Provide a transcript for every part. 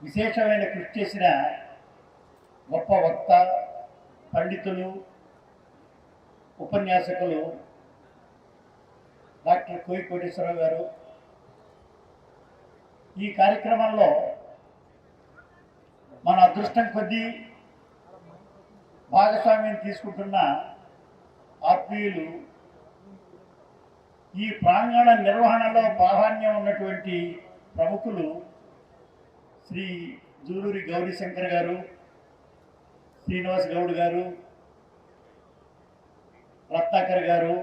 విశేషమైన కృషి చేసిన గొప్ప వక్త, పండితులు, ఉపన్యాసకులు డాక్టర్ కోయి కోటేశ్వరరావు గారు. ఈ కార్యక్రమంలో మన అదృష్టం కొద్దీ భాగస్వామ్యం తీసుకుంటున్న ఆత్మీయులు, ఈ ప్రాంగణ నిర్వహణలో ప్రాధాన్యం ఉన్నటువంటి ప్రముఖులు శ్రీ జూలూరి గౌరీశంకర్ గారు, శ్రీనివాస్ గౌడ్ గారు, రత్నాకర్ గారు,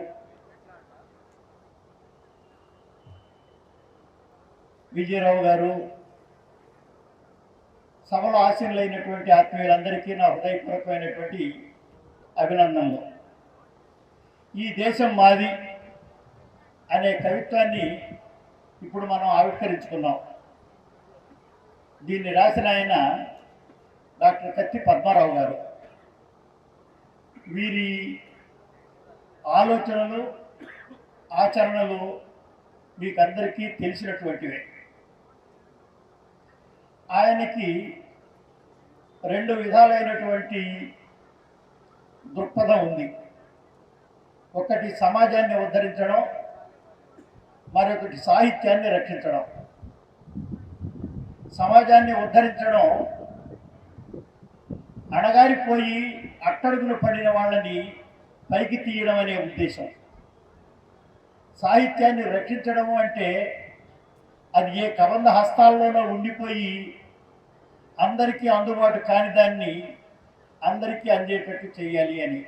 విజయరావు గారు, సభలో ఆశీనులైనటువంటి ఆత్మీయులందరికీ నా హృదయపూర్వకమైనటువంటి అభినందనలు. ఈ దేశం మాది అనే కవిత్వాన్ని ఇప్పుడు మనం ఆవిష్కరించుకున్నాం. దీన్ని రాసిన ఆయన డాక్టర్ కత్తి పద్మారావు గారు. వీరి ఆలోచనలు, ఆచరణలు మీకందరికీ తెలిసినటువంటివే. ఆయనకి రెండు విధాలైనటువంటి దృక్పథం ఉంది. ఒకటి సమాజాన్ని ఉద్ధరించడం, మరొకటి సాహిత్యాన్ని రక్షించడం. సమాజాన్ని ఉద్ధరించడం అణగారిపోయి అట్టడుగులు పడిన వాళ్ళని పైకి తీయడం అనే ఉద్దేశం. సాహిత్యాన్ని రక్షించడము అంటే అది ఏ కబంధ హస్తాల్లోనో ఉండిపోయి అందరికీ అందుబాటు కాని దాన్ని అందరికీ అందేటట్టు చేయాలి అని.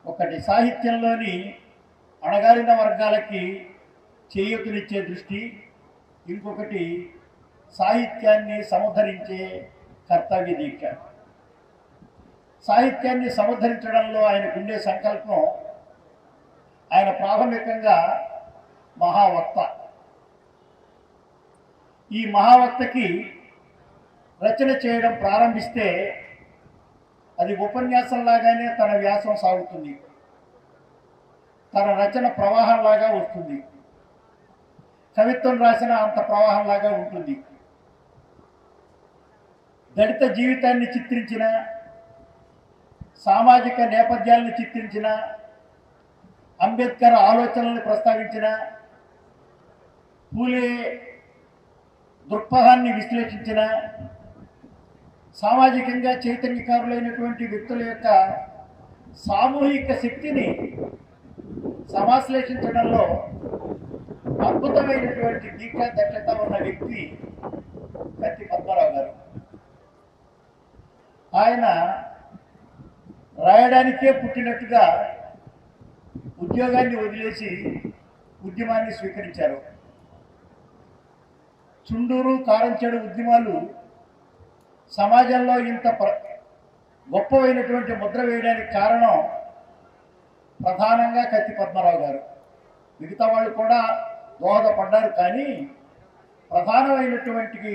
ఒకటి సాహిత్యంలోని అణగారిన వర్గాలకి చేయూతనిచ్చే దృష్టి, ఇంకొకటి సాహిత్యాన్ని సముద్ధరించే కర్తవ్య దీక్ష. సాహిత్యాన్ని సముద్ధరించడంలో ఆయనకుండే సంకల్పం, ఆయన ప్రాథమికంగా మహావక్త. ఈ మహావక్తకి రచన చేయడం ప్రారంభిస్తే అది ఉపన్యాసంలాగానే తన వ్యాసం సాగుతుంది, తన రచన ప్రవాహంలాగా వస్తుంది. కవిత్వం రాసిన అంత ప్రవాహంలాగా ఉంటుంది. దళిత జీవితాన్ని చిత్రించిన, సామాజిక నేపథ్యాలను చిత్రించిన, అంబేద్కర్ ఆలోచనలను ప్రస్తావించిన, పూలే దృక్పథాన్ని విశ్లేషించిన, సామాజికంగా చైతన్యకారులైనటువంటి వ్యక్తుల యొక్క సామూహిక శక్తిని సమాశ్లేషించడంలో అద్భుతమైనటువంటి దీక్ష దక్షత ఉన్న వ్యక్తి కత్తి పద్మారావు గారు. ఆయన రాయడానికే పుట్టినట్టుగా ఉద్యోగాన్ని వదిలేసి ఉద్యమాన్ని స్వీకరించారు. చుండూరు, కారంచెడు ఉద్యమాలు సమాజంలో ఇంత గొప్పమైనటువంటి ముద్ర వేయడానికి కారణం ప్రధానంగా కత్తి పద్మారావు గారు. మిగతా వాళ్ళు కూడా దోహదపడ్డారు, కానీ ప్రధానమైనటువంటి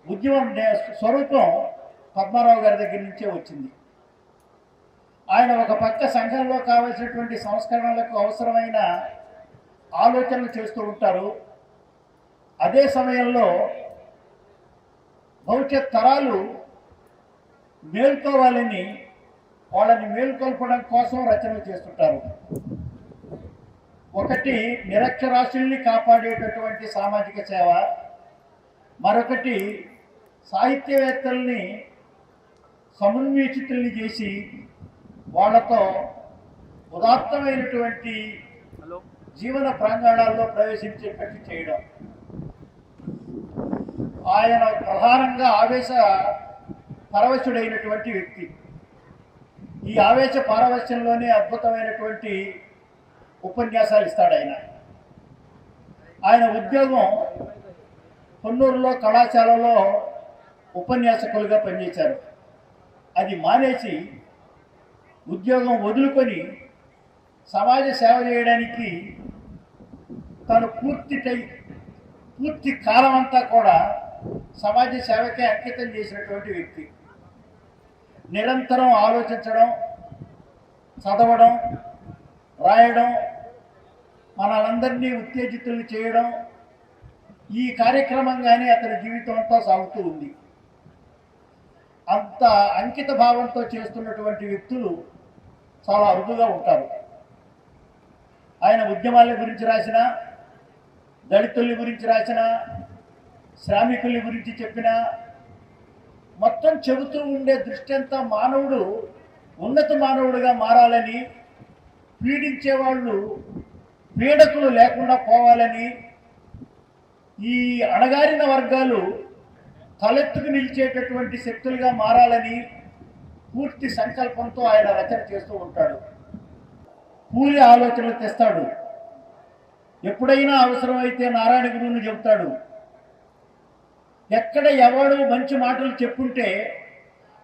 ఉద్యమం స్వరూపం పద్మారావు గారి దగ్గర నుంచే వచ్చింది. ఆయన ఒక పక్క సంఘంలో కావలసినటువంటి సంస్కరణలకు అవసరమైన ఆలోచనలు చేస్తూ ఉంటారు. అదే సమయంలో భవిష్యత్ తరాలు మేల్కోవాలని, వాళ్ళని మేల్కొల్పడం కోసం రచనలు చేస్తుంటారు. ఒకటి నిరక్షరాస్యుల్ని కాపాడేటటువంటి సామాజిక సేవ, మరొకటి సాహిత్యవేత్తల్ని సమున్మీచితుల్ని చేసి వాళ్ళతో ఉదాత్తమైనటువంటి జీవన ప్రాంగణాల్లో ప్రవేశించేటట్టు చేయడం. ఆయన ప్రధానంగా ఆవేశ పరవశుడైనటువంటి వ్యక్తి. ఈ ఆవేశ పారవశ్యంలోనే అద్భుతమైనటువంటి ఉపన్యాసాలు ఇస్తాడు ఆయన. ఆయన ఉద్యోగం కొన్నూరులో కళాశాలలో ఉపన్యాసకులుగా పనిచేశారు. అది మానేసి ఉద్యోగం వదులుకొని సమాజ సేవ చేయడానికి తను పూర్తి కాలం అంతా కూడా సమాజ సేవకే అంకితం చేసినటువంటి వ్యక్తి. నిరంతరం ఆలోచించడం, చదవడం, రాయడం, మనందరినీ ఉత్తేజితులు చేయడం, ఈ కార్యక్రమంగానే అతని జీవితం అంతా సాగుతూ ఉంది. అంత అంకిత భావంతో చేస్తున్నటువంటి వ్యక్తులు చాలా అరుదుగా ఉంటారు. ఆయన ఉద్యమాల గురించి రాసిన, దళితుల గురించి రాసిన, శ్రామికుల గురించి చెప్పిన, మొత్తం చెబుతూ ఉండే దృష్టి అంతా మానవుడు ఉన్నత మానవుడిగా మారాలని, పీడించేవాళ్ళు పీడకులు లేకుండా పోవాలని, ఈ అణగారిన వర్గాలు తలెత్తుకు నిలిచేటటువంటి శక్తులుగా మారాలని పూర్తి సంకల్పంతో ఆయన రచన చేస్తూ ఉంటాడు. కూలి ఆలోచనలు తెస్తాడు. ఎప్పుడైనా అవసరమైతే నారాయణ గురువుని చెబుతాడు. ఎక్కడ ఎవడు మంచి మాటలు చెప్పుంటే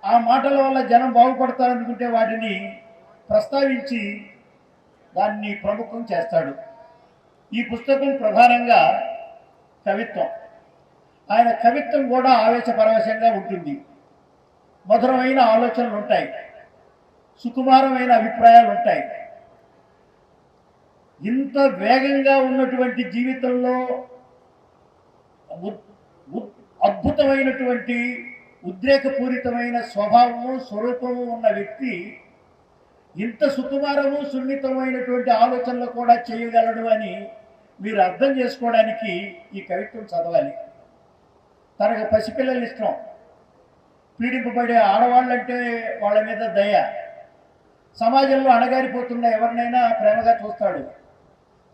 ఆ మాటల వల్ల జనం బాగుపడతారనుకుంటే వాటిని ప్రస్తావించి దాన్ని ప్రముఖం చేస్తాడు. ఈ పుస్తకం ప్రధానంగా కవిత్వం. ఆయన కవిత్వం కూడా ఆవేశపరవశంగా ఉంటుంది. మధురమైన ఆలోచనలు ఉంటాయి, సుకుమారమైన అభిప్రాయాలు ఉంటాయి. ఇంత వేగంగా ఉన్నటువంటి జీవితంలో అద్భుతమైనటువంటి ఉద్రేకపూరితమైన స్వభావము, స్వరూపము ఉన్న వ్యక్తి ఇంత సుకుమారము, సున్నితమైనటువంటి ఆలోచనలు కూడా చేయగలడు అని మీరు అర్థం చేసుకోవడానికి ఈ కవిత్వం చదవాలి. తనకు పసిపిల్లలు ఇష్టం, పీడింపబడే ఆడవాళ్ళంటే వాళ్ళ మీద దయ, సమాజంలో అణగారిపోతున్న ఎవరినైనా ప్రేమగా చూస్తాడు.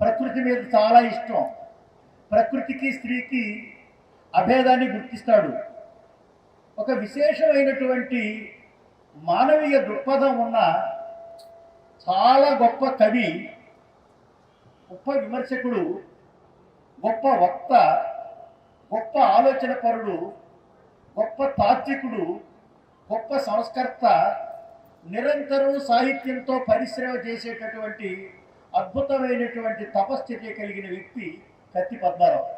ప్రకృతి మీద చాలా ఇష్టం, ప్రకృతికి స్త్రీకి అభేదాన్ని గుర్తిస్తాడు. ఒక విశేషమైనటువంటి మానవీయ దృక్పథం ఉన్న చాలా గొప్ప కవి, గొప్ప విమర్శకుడు, గొప్ప వక్త, గొప్ప ఆలోచనపరుడు, గొప్ప తాత్వికుడు, గొప్ప సంస్కర్త, నిరంతరం సాహిత్యంతో పరిశ్రమ చేసేటటువంటి అద్భుతమైనటువంటి తపస్థితి కలిగిన వ్యక్తి కత్తి పద్మారావు.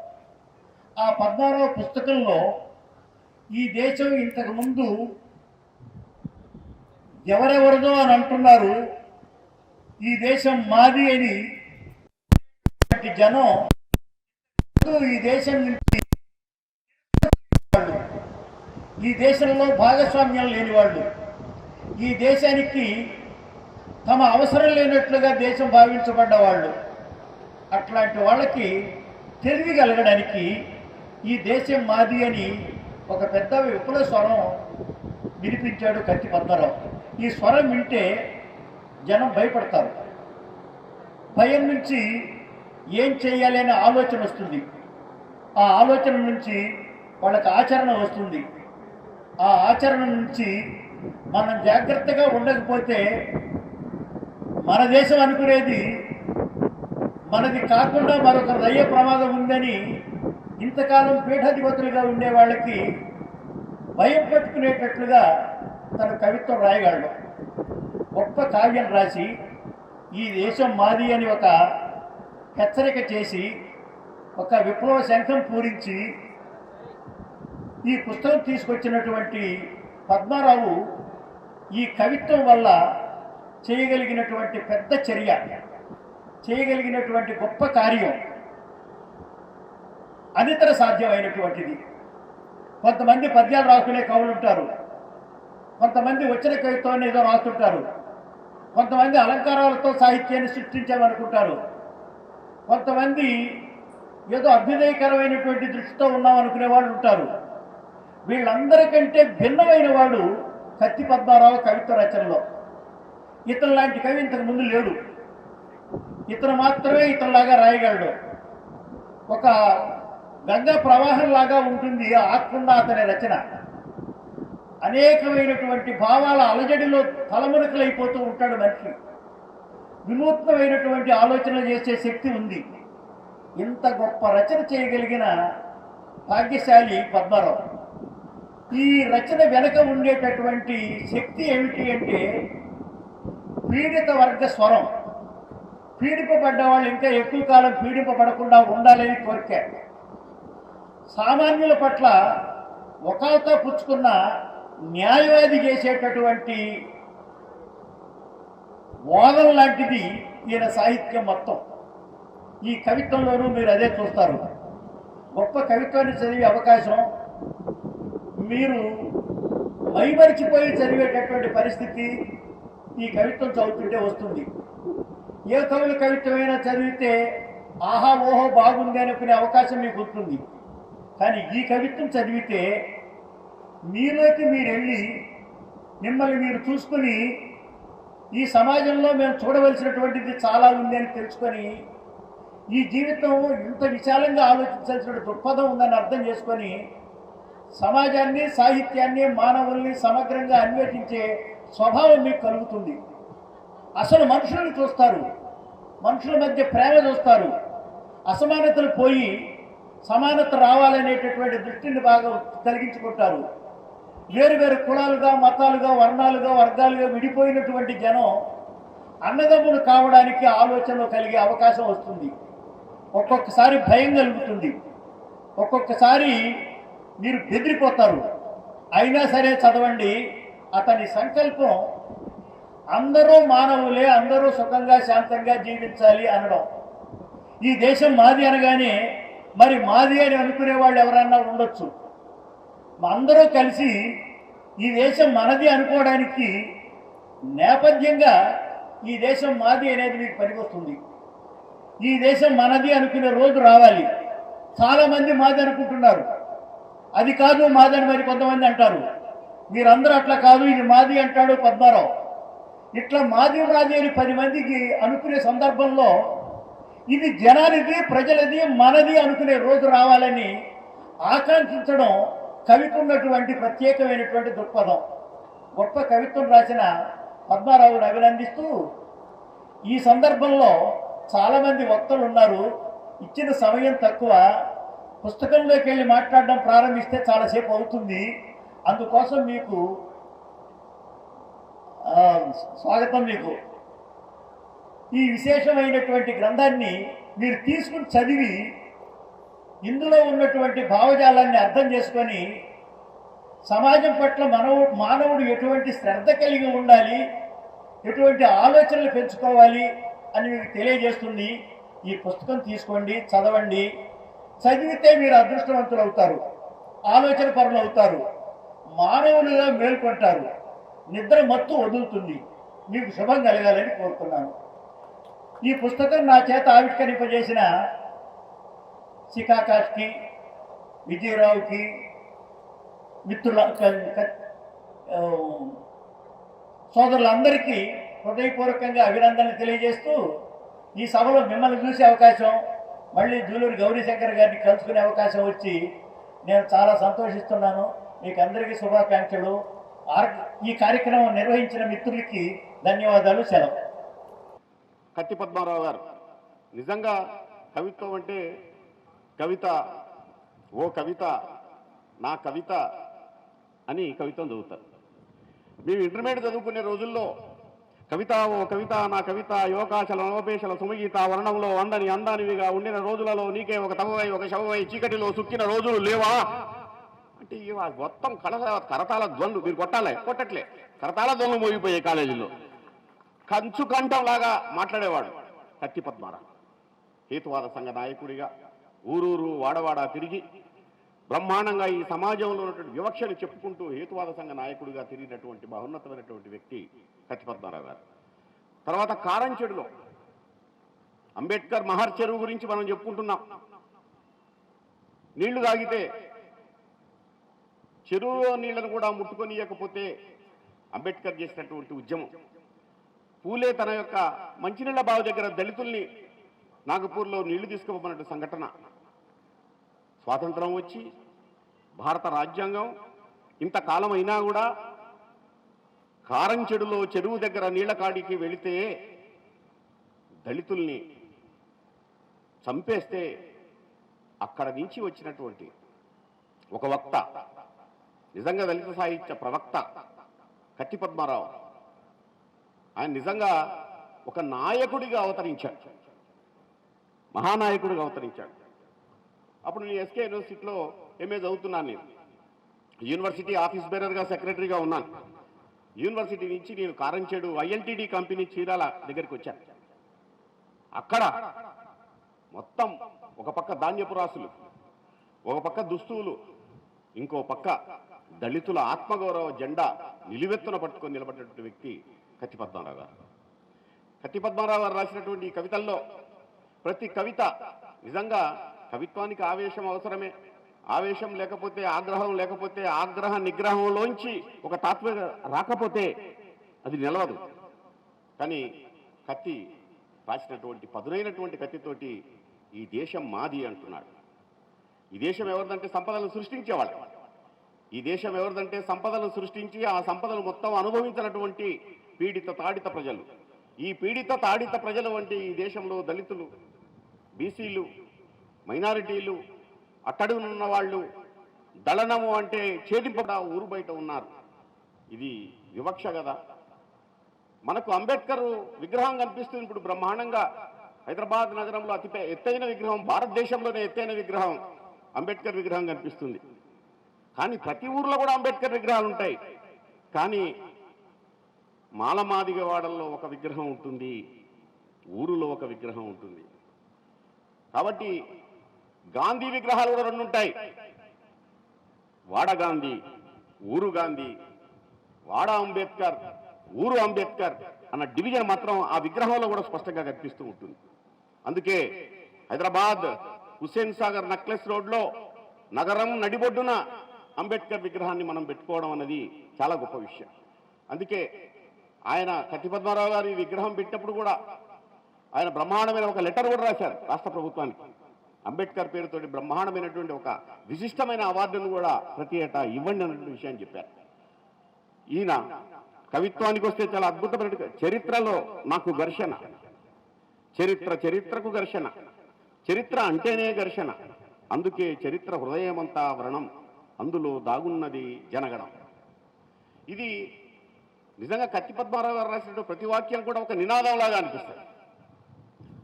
ఆ పద్మారావు పుస్తకంలో ఈ దేశం ఇంతకుముందు ఎవరెవరిదో అని అంటున్నారు, ఈ దేశం మాది అని జనం ఈ దేశం నుంచి, ఈ దేశంలో భాగస్వామ్యం లేని వాళ్ళు, ఈ దేశానికి తమ అవసరం లేనట్లుగా దేశం భావించబడ్డవాళ్ళు, అట్లాంటి వాళ్ళకి తెలివి కలగడానికి ఈ దేశం మాది అని ఒక పెద్ద విప్లవ స్వరం వినిపించాడు కత్తి పద్మారావు. ఈ స్వరం వింటే జనం భయపడతారు. భయం నుంచి ఏం చేయాలి అనే ఆలోచన వస్తుంది. ఆ ఆలోచన నుంచి వాళ్ళకి ఆచరణ వస్తుంది. ఆ ఆచరణ నుంచి మనం జాగ్రత్తగా ఉండకపోతే మన దేశం అనుకునేది మనది కాకుండా మరొకరి అయ్యే ప్రమాదం ఉందని ఇంతకాలం పీఠాధిపతులుగా ఉండే వాళ్ళకి భయం పట్టుకునేటట్లుగా తన కవిత్వం రాయగలడు. గొప్ప కావ్యం రాసి ఈ దేశం మాది అని ఒక హెచ్చరిక చేసి ఒక విప్లవ శంఖం పూరించి ఈ పుస్తకం తీసుకొచ్చినటువంటి పద్మారావు ఈ కవిత్వం వల్ల చేయగలిగినటువంటి పెద్ద చర్య, చేయగలిగినటువంటి గొప్ప కార్యం అనితర సాధ్యమైనటువంటిది. కొంతమంది పద్యాలు రాసుకునే కవులు ఉంటారు, కొంతమంది వచ్చిన కవిత్వాన్ని ఏదో రాస్తుంటారు, కొంతమంది అలంకారాలతో సాహిత్యాన్ని సృష్టించామనుకుంటారు, కొంతమంది ఏదో అభ్యుదయకరమైనటువంటి దృష్టితో ఉన్నామనుకునే వాళ్ళు ఉంటారు. వీళ్ళందరికంటే భిన్నమైన వాడు కత్తి పద్మారావు కవిత్వ రచనలో. ఇతను లాంటి కవి ఇంతకు ముందు లేడు. ఇతను మాత్రమే ఇతనిలాగా రాయగలడు. ఒక గంగా ప్రవాహంలాగా ఉంటుంది ఆకుండా అతని రచన. అనేకమైనటువంటి భావాల అలజడిలో తలమునకలైపోతూ ఉంటాడు మనిషి. వినూత్నమైనటువంటి ఆలోచనలు చేసే శక్తి ఉంది. ఇంత గొప్ప రచన చేయగలిగిన భాగ్యశాలి పద్మారావు. ఈ రచన వెనక ఉండేటటువంటి శక్తి ఏమిటి అంటే పీడిత వర్గ స్వరం. పీడింపబడ్డ వాళ్ళు ఇంకా ఎక్కువ కాలం పీడింపబడకుండా ఉండాలని కోరిక. సామాన్యుల పట్ల ఒకళ్ళతో పుచ్చుకున్న న్యాయవాది చేసేటటువంటి వాదన లాంటిది ఈయన సాహిత్యం మొత్తం. ఈ కవిత్వంలోనూ మీరు అదే చూస్తారు. గొప్ప కవిత్వాన్ని చదివే అవకాశం, మీరు మైమరిచిపోయి చదివేటటువంటి పరిస్థితి ఈ కవిత్వం చదువుతుంటే వస్తుంది. ఏ కవుల కవిత్వమైనా చదివితే ఆహా ఓహో బాగుంది అనుకునే అవకాశం మీకు ఉంటుంది. కానీ ఈ కవిత్వం చదివితే మీలోకి మీరు వెళ్ళి మిమ్మల్ని మీరు చూసుకొని ఈ సమాజంలో మేము చూడవలసినటువంటిది చాలా ఉంది అని తెలుసుకొని, ఈ జీవితం ఇంత విశాలంగా ఆలోచించాల్సిన దృక్పథం ఉందని అర్థం చేసుకొని సమాజాన్ని, సాహిత్యాన్ని, మానవుల్ని సమగ్రంగా అన్వేషించే స్వభావం మీకు కలుగుతుంది. అసలు మనుషులను చూస్తారు, మనుషుల మధ్య ప్రేమ చూస్తారు, అసమానతలు పోయి సమానత రావాలనేటటువంటి దృష్టిని బాగా కలిగించుకుంటారు. వేరు వేరు కులాలుగా, మతాలుగా, వర్ణాలుగా, వర్గాలుగా విడిపోయినటువంటి జనం అన్నదమ్ములు కావడానికి ఆలోచనలు కలిగే అవకాశం వస్తుంది. ఒక్కొక్కసారి భయం కలుగుతుంది, ఒక్కొక్కసారి మీరు బెదిరిపోతారు. అయినా సరే చదవండి. అతని సంకల్పం అందరూ మానవులే, అందరూ సుఖంగా శాంతంగా జీవించాలి అనడం. ఈ దేశం మాది అనగానే మరి మాది అని అనుకునే వాళ్ళు ఎవరన్నా ఉండొచ్చు. అందరూ కలిసి ఈ దేశం మనది అనుకోవడానికి నేపథ్యంగా ఈ దేశం మాది అనేది మీకు పనికొస్తుంది. ఈ దేశం మనది అనుకునే రోజు రావాలి. చాలామంది మాది అనుకుంటున్నారు, అది కాదు మాదని మరి కొంతమంది అంటారు. మీరందరూ అట్లా కాదు, ఇది మాది అంటాడు పద్మారావు. ఇట్లా మాది మాది అని 10 మందికి అనుకునే సందర్భంలో ఇది జనానిది, ప్రజలది, మనది అనుకునే రోజు రావాలని ఆకాంక్షించడం కవిత్వం ఉన్నటువంటి ప్రత్యేకమైనటువంటి దృక్పథం. గొప్ప కవిత్వం రాసిన పద్మారావుని అభినందిస్తూ, ఈ సందర్భంలో చాలామంది వక్తలు ఉన్నారు, ఇచ్చిన సమయం తక్కువ, పుస్తకంలోకి వెళ్ళి మాట్లాడడం ప్రారంభిస్తే చాలాసేపు అవుతుంది. అందుకోసం మీకు స్వాగతం. మీకు ఈ విశేషమైనటువంటి గ్రంథాన్ని మీరు తీసుకుని చదివి ఇందులో ఉన్నటువంటి భావజాలాన్ని అర్థం చేసుకొని సమాజం పట్ల మానవుడు ఎటువంటి శ్రద్ధ కలిగి ఉండాలి, ఎటువంటి ఆలోచనలు పెంచుకోవాలి అని మీకు తెలియజేస్తుంది. ఈ పుస్తకం తీసుకోండి, చదవండి. చదివితే మీరు అదృష్టవంతులు అవుతారు, ఆలోచన పరులు అవుతారు, మానవులుగా మేల్కొంటారు, నిద్ర మత్తు వదులుతుంది. మీకు శుభం కలగాలని కోరుతున్నాను. ఈ పుస్తకం నా చేత ఆవిష్కరింపజేసిన శిఖాకాష్కి, విజయరావుకి, మిత్రుల సోదరులందరికీ హృదయపూర్వకంగా అభినందనలు తెలియజేస్తూ, ఈ సభలో మిమ్మల్ని చూసే అవకాశం, మళ్ళీ జూలూరు గౌరీశంకర్ గారిని కలుసుకునే అవకాశం వచ్చి నేను చాలా సంతోషిస్తున్నాను. మీకు అందరికీ శుభాకాంక్షలు. ఈ కార్యక్రమం నిర్వహించిన మిత్రులకి ధన్యవాదాలు. సెలవు. కత్తి పద్మారావు గారు నిజంగా కవిత్వం అంటే కవిత, ఓ కవిత, నా కవిత అని కవిత్వం చదువుతారు. మేము ఇంటర్మీడియట్ చదువుకునే రోజుల్లో కవిత, ఓ కవిత, నా కవిత, యోగాచల నవపేశల సుమగీత వర్ణంలో వండని అందానివిగా ఉండిన రోజులలో నీకే ఒక తమవై ఒక శవమై చీకటిలో సుక్కిన రోజులు లేవా అంటే మొత్తం కరతాల ధ్వనులు. మీరు కొట్టట్లే కరతాల ధ్వనులు మోగిపోయాయి కాలేజీలో. కంచు కంఠంలాగా మాట్లాడేవాడు కత్తి పద్మారావు. హేతువాద సంఘ నాయకుడిగా ఊరూరు వాడవాడ తిరిగి బ్రహ్మాండంగా ఈ సమాజంలో ఉన్నటువంటి వివక్షను చెప్పుకుంటూ హేతువాద సంఘ నాయకుడిగా తిరిగినటువంటి మహోన్నతమైనటువంటి వ్యక్తి కత్తి పద్మారావు గారు. తర్వాత కారంచెడులో అంబేద్కర్ మహర్ చెరువు గురించి మనం చెప్పుకుంటున్నాం. నీళ్లు తాగితే చెరువులో నీళ్లను కూడా ముట్టుకొనియకపోతే అంబేద్కర్ చేసినటువంటి ఉద్యమం. పూలే తన యొక్క మంచినీళ్ల బావి దగ్గర దళితుల్ని నాగపూర్లో నీళ్లు తీసుకుపోమన్నట్టు సంఘటన. స్వాతంత్రం వచ్చి భారత రాజ్యాంగం ఇంతకాలం అయినా కూడా కారంచెడులో చెరువు దగ్గర నీళ్ల కాడికి వెళితే దళితుల్ని చంపేస్తే అక్కడ నుంచి వచ్చినటువంటి ఒక వక్త, నిజంగా దళిత సాహిత్య ప్రవక్త కత్తి పద్మారావు, ఆయన నిజంగా ఒక నాయకుడిగా అవతరించాడు, మహానాయకుడిగా అవతరించాడు. అప్పుడు నేను ఎస్కే యూనివర్సిటీలో ఎంఏ చదువుతున్నాను. నేను యూనివర్సిటీ ఆఫీస్ బేరర్గా సెక్రటరీగా ఉన్నాను. యూనివర్సిటీ నుంచి నేను కారంచేడు ఐఎల్టీడీ కంపెనీ చీరాల దగ్గరికి వచ్చాను. అక్కడ మొత్తం ఒక పక్క ధాన్యపు రాసులు, ఒక పక్క దుస్తువులు, ఇంకో పక్క దళితుల ఆత్మగౌరవ జెండా నిలువెత్తున పట్టుకొని నిలబడినటువంటి వ్యక్తి కత్తి పద్మారావు గారు. కత్తి పద్మారావు గారు రాసినటువంటి ఈ కవితల్లో ప్రతి కవిత నిజంగా కవిత్వానికి ఆవేశం అవసరమే. ఆవేశం లేకపోతే, ఆగ్రహం లేకపోతే, ఆగ్రహ నిగ్రహంలోంచి ఒక తాత్విక రాకపోతే అది నిలవదు. కానీ కత్తి రాసినటువంటి పదునైనటువంటి కత్తితోటి ఈ దేశం మాది అంటున్నాడు. ఈ దేశం ఎవరిదంటే సంపదలను సృష్టించేవాళ్ళు. ఈ దేశం ఎవరిదంటే సంపదలను సృష్టించి ఆ సంపదలు మొత్తం అనుభవించినటువంటి పీడిత తాడిత ప్రజలు. ఈ పీడిత తాడిత ప్రజలు వంటి ఈ దేశంలో దళితులు, బీసీలు, మైనారిటీలు, అట్టడుగునున్న వాళ్ళు, దళనము అంటే ఛేదింపబడ ఊరు బయట ఉన్నారు. ఇది వివక్ష కదా. మనకు అంబేద్కర్ విగ్రహం కనిపిస్తుంది ఇప్పుడు బ్రహ్మాండంగా. హైదరాబాద్ నగరంలో అతి ఎత్తైన విగ్రహం, భారతదేశంలోనే ఎత్తైన విగ్రహం అంబేద్కర్ విగ్రహం కనిపిస్తుంది. కానీ ప్రతి ఊర్లో కూడా అంబేద్కర్ విగ్రహాలు ఉంటాయి. కానీ మాలమాదిగ వాడల్లో ఒక విగ్రహం ఉంటుంది, ఊరులో ఒక విగ్రహం ఉంటుంది. కాబట్టి గాంధీ విగ్రహాలు కూడా రెండు ఉంటాయి. వాడ గాంధీ, ఊరు గాంధీ, వాడ అంబేద్కర్, ఊరు అంబేద్కర్ అన్న డివిజన్ మాత్రం ఆ విగ్రహంలో కూడా స్పష్టంగా కనిపిస్తూ ఉంటుంది. అందుకే హైదరాబాద్ హుస్సేన్ సాగర్ నక్లెస్ రోడ్లో నగరం నడిబొడ్డున అంబేద్కర్ విగ్రహాన్ని మనం పెట్టుకోవడం అనేది చాలా గొప్ప విషయం. అందుకే ఆయన కత్తి పద్మారావు గారు ఈ విగ్రహం పెట్టినప్పుడు కూడా ఆయన బ్రహ్మాండమైన ఒక లెటర్ కూడా రాశారు రాష్ట్ర ప్రభుత్వానికి. అంబేద్కర్ పేరుతోటి బ్రహ్మాండమైనటువంటి ఒక విశిష్టమైన అవార్డును కూడా ప్రతి ఏటా ఇవ్వండి అన్నటువంటి విషయాన్ని చెప్పారు. ఈయన కవిత్వానికి వస్తే చాలా అద్భుతమైన చరిత్రలో నాకు ఘర్షణ, చరిత్రకు ఘర్షణ, చరిత్ర అంటేనే ఘర్షణ, అందుకే చరిత్ర హృదయమంతా వ్రణం, అందులో దాగున్నది జనగణం. ఇది నిజంగా కత్తి పద్మారావు గారు రాసిన ప్రతి వాక్యం కూడా ఒక నినాదంలాగా అనిపిస్తుంది.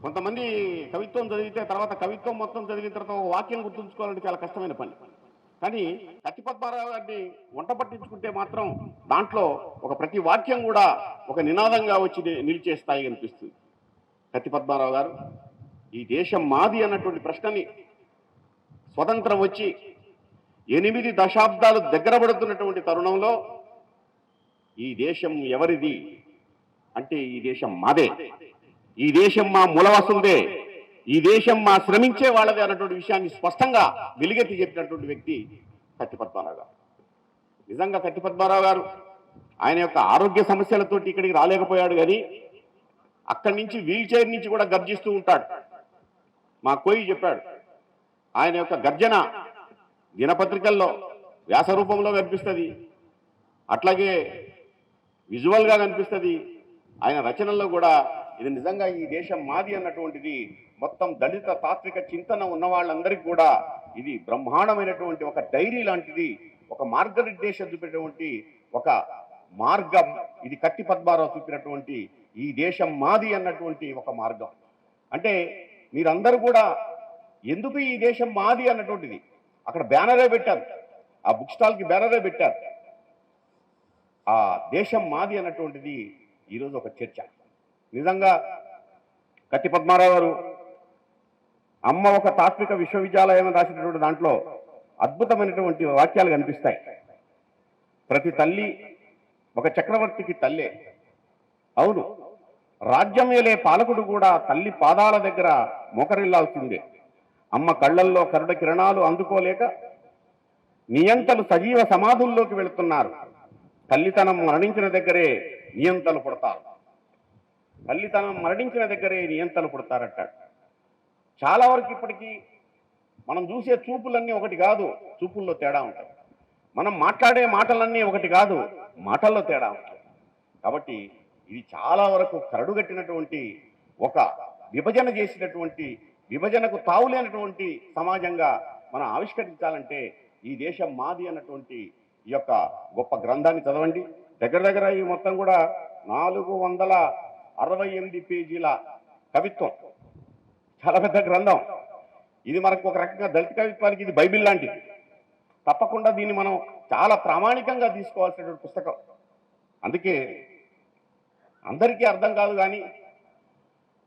కొంతమంది కవిత్వం చదివితే తర్వాత కవిత్వం మొత్తం చదివిన తర్వాత ఒక వాక్యం గుర్తుంచుకోవాలంటే చాలా కష్టమైన పని. కానీ కత్తి పద్మారావు గారిని వంట పట్టించుకుంటే మాత్రం దాంట్లో ఒక ప్రతి వాక్యం కూడా ఒక నినాదంగా వచ్చి నిలిచే స్థాయి అనిపిస్తుంది. కత్తి పద్మారావు గారు ఈ దేశం మాది అన్నటువంటి ప్రశ్నని స్వతంత్రం వచ్చి 8 దశాబ్దాలు దగ్గర పడుతున్నటువంటి తరుణంలో ఈ దేశం ఎవరిది అంటే ఈ దేశం మాదే, ఈ దేశం మా మూలవాసులదే, ఈ దేశం మా శ్రమించే వాళ్ళదే అన్నటువంటి విషయాన్ని స్పష్టంగా వెలుగెత్తి చెప్పినటువంటి వ్యక్తి కత్తి పద్మారావు గారు. నిజంగా కత్తి పద్మారావు గారు ఆయన యొక్క ఆరోగ్య సమస్యలతోటి ఇక్కడికి రాలేకపోయాడు. కానీ అక్కడి నుంచి వీల్ చైర్ నుంచి కూడా గర్జిస్తూ ఉంటాడు. మా కోయి చెప్పాడు, ఆయన యొక్క గర్జన దినపత్రికల్లో వ్యాస రూపంలో కనిపిస్తుంది, అట్లాగే విజువల్గా కనిపిస్తుంది. ఆయన రచనల్లో కూడా ఇది నిజంగా ఈ దేశం మాది అన్నటువంటిది మొత్తం దళిత తాత్విక చింతన ఉన్న వాళ్ళందరికీ కూడా ఇది బ్రహ్మాండమైనటువంటి ఒక డైరీ లాంటిది, ఒక మార్గనిర్దేశం చూపినటువంటి ఒక మార్గం. ఇది కత్తి పద్మారావు చూపినటువంటి ఈ దేశం మాది అన్నటువంటి ఒక మార్గం. అంటే మీరందరూ కూడా ఎందుకు ఈ దేశం మాది అన్నటువంటిది అక్కడ బ్యానరే పెట్టారు, ఆ బుక్ స్టాల్కి బ్యానరే పెట్టారు. ఆ దేశం మాది అన్నటువంటిది ఈరోజు ఒక చర్చ. నిజంగా కత్తి పద్మారావు గారు అమ్మ ఒక తాత్విక విశ్వవిద్యాలయం రాసినటువంటి దాంట్లో అద్భుతమైనటువంటి వాక్యాలు కనిపిస్తాయి. ప్రతి తల్లి ఒక చక్రవర్తికి తల్లే. అవును, రాజ్యం ఏలే పాలకుడు కూడా తల్లి పాదాల దగ్గర మోకరిల్లాల్సిందే. అమ్మ కళ్ళల్లో కరుణ కిరణాలు అందుకోలేక నియంతలు సజీవ సమాధుల్లోకి వెళుతున్నారు. తల్లితనం మరణించిన దగ్గరే నియంతలు పుడతారు, తల్లితనం మరణించిన దగ్గరే నియంతలు పుడతారంటాడు. చాలా వరకు ఇప్పటికీ మనం చూసే చూపులన్నీ ఒకటి కాదు, చూపుల్లో తేడా ఉంటుంది. మనం మాట్లాడే మాటలన్నీ ఒకటి కాదు, మాటల్లో తేడా ఉంటుంది. కాబట్టి ఇది చాలా వరకు కరడుగట్టినటువంటి ఒక విభజన చేసినటువంటి, విభజనకు తావులేనటువంటి సమాజంగా మనం ఆవిష్కరించాలంటే ఈ దేశం మాది అన్నటువంటి ఈ యొక్క గొప్ప గ్రంథాన్ని చదవండి. దగ్గర దగ్గర ఈ మొత్తం కూడా 468 పేజీల కవిత్వం, చాలా పెద్ద గ్రంథం. ఇది మనకు ఒక రకంగా దళిత కవిత్వానికి ఇది బైబిల్ లాంటిది. తప్పకుండా దీన్ని మనం చాలా ప్రామాణికంగా తీసుకోవాల్సినటువంటి పుస్తకం. అందుకే అందరికీ అర్థం కాదు కానీ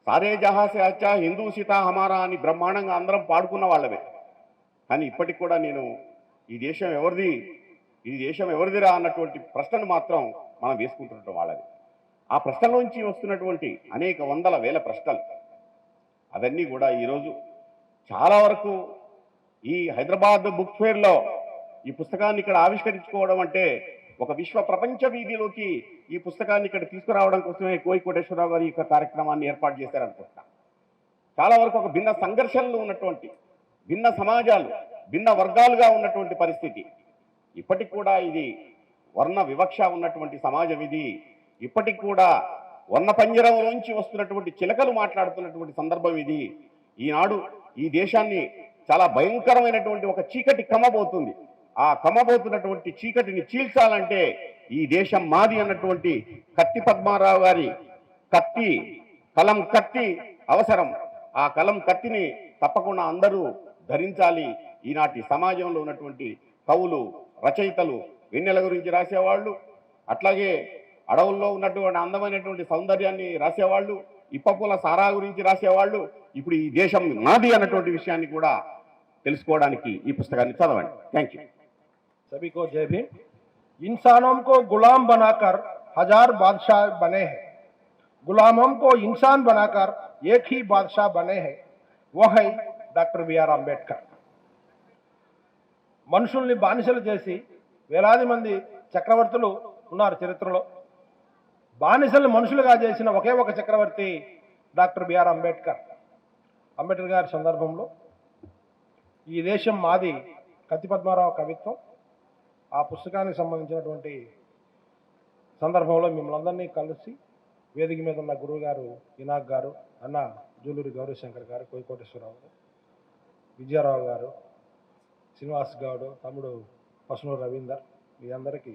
సారే జహాసే అచ్చా హిందూ సీతా హమారా అని బ్రహ్మాండంగా అందరం పాడుకున్న వాళ్ళమే. కానీ ఇప్పటికి కూడా నేను ఈ దేశం ఎవరిదిరా అన్నటువంటి ప్రశ్నను మాత్రం మనం వేసుకుంటుంటాం వాళ్ళది. ఆ ప్రశ్నలోంచి వస్తున్నటువంటి అనేక వందల వేల ప్రశ్నలు అవన్నీ కూడా ఈరోజు చాలా వరకు ఈ హైదరాబాద్ బుక్ ఫేర్లో ఈ పుస్తకాన్ని ఇక్కడ ఆవిష్కరించుకోవడం అంటే ఒక విశ్వ ప్రపంచ వీధిలోకి ఈ పుస్తకాన్ని ఇక్కడ తీసుకురావడం కోసమే కోయి కోటేశ్వరరావు గారు ఈ కార్యక్రమాన్ని ఏర్పాటు చేశారనుకుంటున్నా. చాలా వరకు ఒక భిన్న సంఘర్షణలు ఉన్నటువంటి భిన్న సమాజాలు భిన్న వర్గాలుగా ఉన్నటువంటి పరిస్థితి. ఇప్పటికి కూడా ఇది వర్ణ వివక్ష ఉన్నటువంటి సమాజం ఇది. ఇప్పటికి కూడా వర్ణ పంజరంలోంచి వస్తున్నటువంటి చిలకలు మాట్లాడుతున్నటువంటి సందర్భం ఇది. ఈనాడు ఈ దేశాన్ని చాలా భయంకరమైనటువంటి ఒక చీకటి కమ్మబోతుంది. ఆ కమ్మబోతున్నటువంటి చీకటిని చీల్చాలంటే ఈ దేశం మాది అన్నటువంటి కత్తి పద్మారావు గారి కలం కత్తి అవసరం. ఆ కలం కత్తిని తప్పకుండా అందరూ ధరించాలి. ఈనాటి సమాజంలో ఉన్నటువంటి కవులు, రచయితలు, వెన్నెల గురించి రాసేవాళ్ళు, అట్లాగే అడవుల్లో ఉన్నటువంటి అందమైనటువంటి సౌందర్యాన్ని రాసేవాళ్ళు, ఇప్పపుల సారా గురించి రాసేవాళ్ళు ఇప్పుడు ఈ దేశం నాది అన్నటువంటి విషయాన్ని కూడా తెలుసుకోవడానికి ఈ పుస్తకాన్ని చదవండి. Thank you. सभी को जय भीम। इंसानों को गुलाम बनाकर हजार बादशाह बने हैं, गुलामों को इंसान बनाकर एक ही बादशाह बने हैं, वो है డాక్టర్ బిఆర్ అంబేద్కర్. మనుషుల్ని బానిసలు చేసి వేలాది మంది చక్రవర్తులు ఉన్నారు చరిత్రలో. బానిసల్ని మనుషులుగా చేసిన ఒకే ఒక చక్రవర్తి డాక్టర్ బిఆర్ అంబేద్కర్. అంబేద్కర్ గారి సందర్భంలో ఈ దేశం మాది కత్తి పద్మారావు కవిత్వం, ఆ పుస్తకానికి సంబంధించినటువంటి సందర్భంలో మిమ్మల్ని అందరినీ కలిసి వేదిక మీద ఉన్న గురువు గారు ఇనాక్ గారు, అన్న జూలూరి గౌరీశంకర్ గారు, కోయికోటేశ్వరరావు గారు, విజయారావు గారు, శ్రీనివాస్ గౌడ్, తమ్ముడు పసునూరు రవీందర్, మీ అందరికీ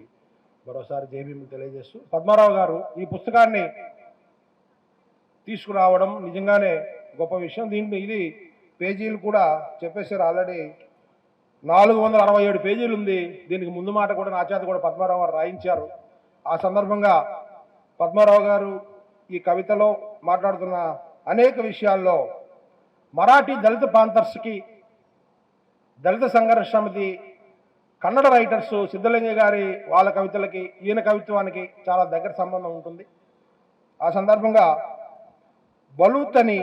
మరోసారి జైభీములు తెలియజేస్తూ, పద్మారావు గారు ఈ పుస్తకాన్ని తీసుకురావడం నిజంగానే గొప్ప విషయం. దీంట్లో ఇది పేజీలు కూడా చెప్పేశారు ఆల్రెడీ 467 పేజీలు ఉంది. దీనికి ముందు మాట కూడా నా చేత కూడా పద్మారావు గారు రాయించారు. ఆ సందర్భంగా పద్మారావు గారు ఈ కవితలో మాట్లాడుతున్న అనేక విషయాల్లో మరాఠీ దళిత పాంథర్స్కి, దళిత సంఘర్ష సమితి, కన్నడ రైటర్స్ సిద్ధలింగ గారి వాళ్ళ కవితలకి ఈయన కవిత్వానికి చాలా దగ్గర సంబంధం ఉంటుంది. ఆ సందర్భంగా బలూత్ అని